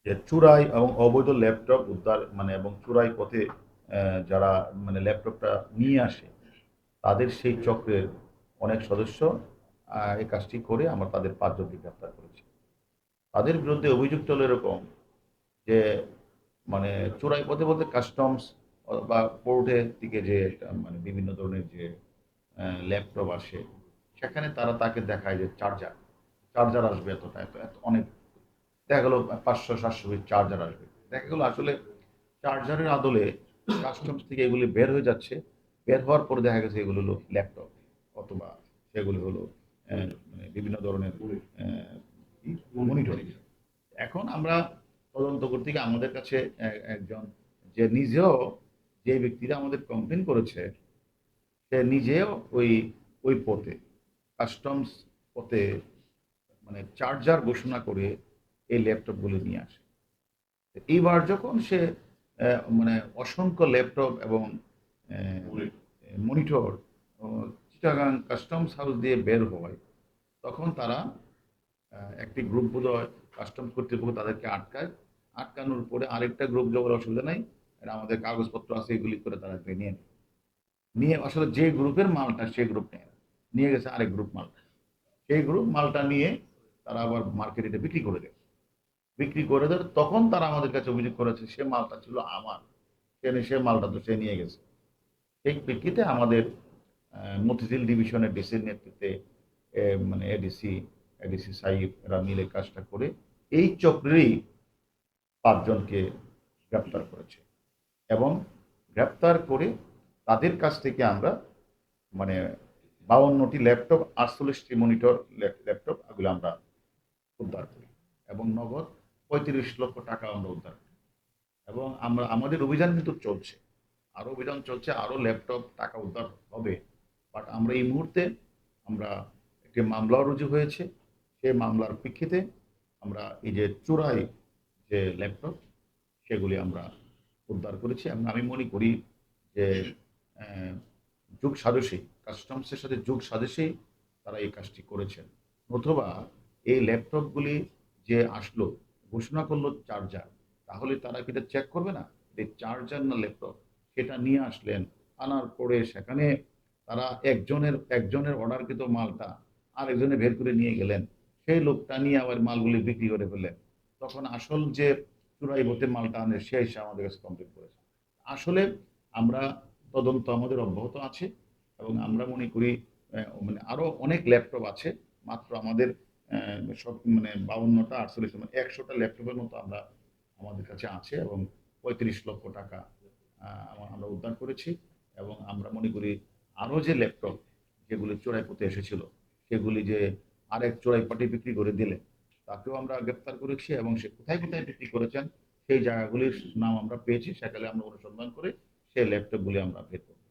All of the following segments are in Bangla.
যে চোরাই এবং অবৈধ ল্যাপটপ উদ্ধার এবং চোরাই পথে যারা ল্যাপটপটা নিয়ে আসে তাদের সেই চক্রের অনেক সদস্য এই কাজটি করে আমরা তাদের 5 জনকে গ্রেপ্তার করেছি। তাদের বিরুদ্ধে অভিযোগ হলো এরকম যে মানে চোরাই পথে বলতে কাস্টমস বা পোর্টের দিকে যে বিভিন্ন ধরনের যে ল্যাপটপ আসে সেখানে তারা তাকে দেখায় যে চার্জার চার্জার আসবে এতটা এত এত অনেক দেখা গেলো 500-700 চার্জার আসবে, দেখা গেলো আসলে চার্জারের আদলে কাস্টমস থেকে এগুলি বের হয়ে যাচ্ছে। বের হওয়ার পরে দেখা গেছে এগুলো হলো ল্যাপটপ অথবা সেগুলি হলো বিভিন্ন ধরনের মনিটরিং। এখন আমরা তদন্ত করতে গিয়ে আমাদের কাছে একজন যে নিজেও যে ব্যক্তিরা আমাদের কমপ্লেন করেছে সে নিজেও ওই ওই পথে কাস্টমস পথে চার্জার ঘোষণা করে এই ল্যাপটপগুলো নিয়ে আসে। এইবার যখন সে অসংখ্য ল্যাপটপ এবং মনিটর চিটাগাং কাস্টমস হাউস দিয়ে বের হয়, তখন তারা একটি গ্রুপ বোধহয় কাস্টমস কর্তৃপক্ষ তাদেরকে আটকায়। আটকানোর পরে আরেকটা গ্রুপ যাওয়ার অসুবিধা নাই, এটা আমাদের কাগজপত্র আছে এগুলি করে তারা নিয়ে নেয়। নিয়ে আসলে যে গ্রুপের মালটা সে গ্রুপ নেয় না, নিয়ে গেছে আরেক গ্রুপ মালটা। সেই গ্রুপ মালটা নিয়ে তারা আবার মার্কেটে বিক্রি করে দেয়। বিক্রি করে দেয় তখন তারা আমাদের কাছে অভিযোগ করেছে সে মালটা ছিল আমার, সে মালটা তো সে নিয়ে গেছে। সেই প্রেক্ষিতে আমাদের মতিঝিল ডিভিশনের ডিসির নেতৃত্বে এডিসি এডিসি সাহিব এরা মিলে কাজটা করে এই চক্রেরই 5 জনকে গ্রেপ্তার করেছে এবং গ্রেপ্তার করে তাদের কাছ থেকে আমরা মানে 52টি ল্যাপটপ 48টি মনিটর ল্যাপটপ এগুলো আমরা উদ্ধার করি এবং নগদ 35 লক্ষ টাকা আমরা উদ্ধার করি। এবং আমরা আমাদের অভিযান কিন্তু চলছে, আরও অভিযান চলছে, আরও ল্যাপটপ টাকা উদ্ধার হবে। বাট আমরা এই মুহূর্তে আমরা একটি মামলাও রুজু হয়েছে। সেই মামলার প্রেক্ষিতে আমরা এই যে চোরাই যে ল্যাপটপ সেগুলি আমরা উদ্ধার করেছি এবং আমি মনে করি যে যুগ সাজসেই কাস্টমসের সাথে যুগ সাজসেই তারা এই কাজটি করেছেন। অথবা এই ল্যাপটপগুলি যে আসলো ঘোষণা করলো চার্জার, তাহলে তারা কি এটা চেক করবে না যে চার্জার না ল্যাপটপ? সেটা নিয়ে আসলেন, আনার পরে সেখানে তারা একজনের অর্ডারকৃত মালটা আরেকজনে বের করে নিয়ে গেলেন, সেই লোকটা নিয়ে আবার মালগুলি বিক্রি করে ফেললেন। তখন আসল যে চুরাই হতে মালটা আনে সে এসে আমাদের কাছে কমপ্লেন করেছে। আসলে আমরা তদন্ত আমাদের অব্যাহত আছে এবং আমরা মনে করি আরো অনেক ল্যাপটপ আছে। মাত্র আমাদের সব 52টা 48 100টা ল্যাপটপের মতো আমরা আমাদের কাছে আছে এবং 35 লক্ষ টাকা আমরা উদ্ধার করেছি। এবং আমরা মনে করি আরো যে ল্যাপটপ যেগুলি চোরাই পথে এসেছিল সেগুলি যে আরেক চোরাই পার্টি বিক্রি করে দিলে তাকেও আমরা গ্রেপ্তার করেছি এবং সে কোথায় কোথায় বিক্রি করেছেন সেই জায়গাগুলির নাম আমরা পেয়েছি, সেখানে আমরা অনুসন্ধান করে সেই ল্যাপটপগুলি আমরা বের করব।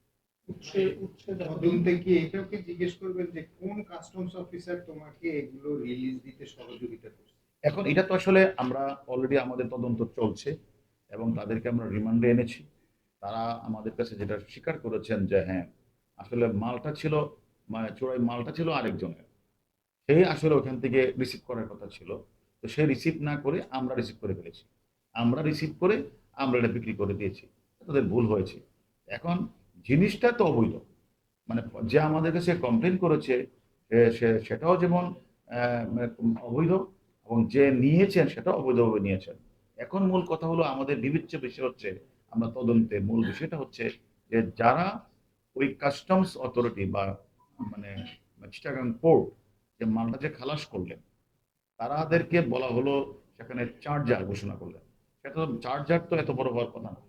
উৎসে উৎসে তদন্তে কি এটাও কি জিজ্ঞেস করবেন যে কোন কাস্টমস অফিসার তোমাকে এগুলো রিলিজ দিতে সহযোগিতা করছে? এখন এটা তো আসলে আমরা অলরেডি আমাদের তদন্ত চলছে এবং তাদেরকে আমরা রিমান্ডে এনেছি। তারা আমাদের কাছে যেটা স্বীকার করেছেন যে হ্যাঁ, আসলে মালটা ছিল চোরাই মালটা ছিল আরেকজনের। সে আসলে ওখান থেকে রিসিভ করার কথা ছিল, তো সে রিসিভ না করে আমরা রিসিভ করে ফেলেছি। আমরা রিসিভ করে আমরা এটা বিক্রি করে দিয়েছি, তাদের ভুল হয়েছে। এখন জিনিসটা তো অবৈধ, মানে যে আমাদের কাছে কমপ্লেন করেছে সেটাও যেমন অবৈধ এবং যে নিয়েছেন সেটাও অবৈধভাবে নিয়েছেন। এখন মূল কথা হলো আমাদের বিবেচ্য বিষয় হচ্ছে আমরা তদন্তের মূল বিষয়টা হচ্ছে যে যারা ওই কাস্টমস অথরিটি বা মানে চিটাগাং পোর্ট যে মালটা যে খালাস করলেন তারাদেরকে বলা হলো সেখানে চার্জার ঘোষণা করলেন। সেটা তো চার্জার তো এত বড় হওয়ার কথা না,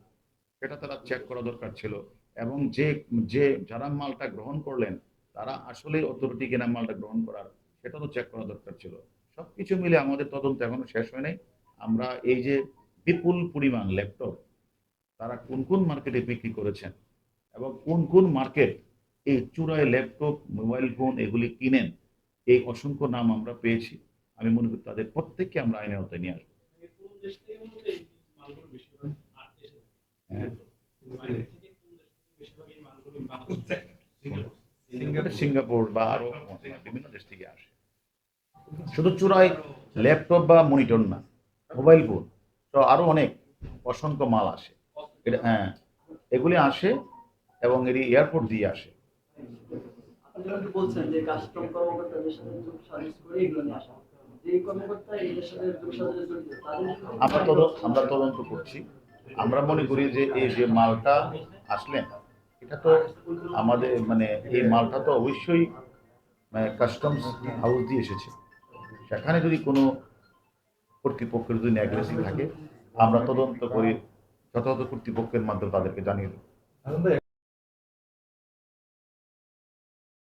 সেটা তারা চেক করা দরকার ছিল। এবং যে যে যারা মালটা গ্রহণ করলেন তারা আসলে অথরিটি কিনা মালটা গ্রহণ করার সেটা তো চেক করা দরকার ছিল। সবকিছু মিলে আমাদের তদন্ত এখনো শেষ হয় নাই। আমরা এই যে বিপুল পরিমাণ ল্যাপটপ তারা কোন কোন মার্কেটে বিক্রি করেছেন এবং কোন কোন মার্কেট এই চূড়ায় ল্যাপটপ মোবাইল ফোন এগুলি কিনেন, এই অসংখ্য নাম আমরা পেয়েছি। আমি মনে করি তাদের প্রত্যেককে আমরা আইনের আওতায় নিয়ে আসবো। হ্যাঁ, সিঙ্গাপুর বা আরো বিভিন্ন দেশ থেকে আসে। শুধু চূড়ায় ল্যাপটপ বা মনিটর না, মোবাইল ফোন তো আরো অনেক অসংখ্য মাল আসে, এটা হ্যাঁ, এগুলি আসে এবং এটি এয়ারপোর্ট দিয়ে আসে। আপনি যেমন বলছেন যে কাস্টম কর্মকর্তাদের সাথে যোগ সাজস করে এগুলো নিয়ে আসা, যে কর্মকর্তা এদের সাথে যোগ সাজসে জড়িত তাদের আমরা তদন্ত করছি। আমরা মনে করি যে এই যে মালটা আসলেন, এটা তো আমাদের মানে এই মালটা তো অবশ্যই কাস্টমস হাউস দিয়ে এসেছে। সেখানে যদি কোনো কর্তৃপক্ষের যদি নেগলেসি থাকে, আমরা তদন্ত করে যথাযথ কর্তৃপক্ষের মাধ্যমে তাদেরকে জানিয়ে দেব।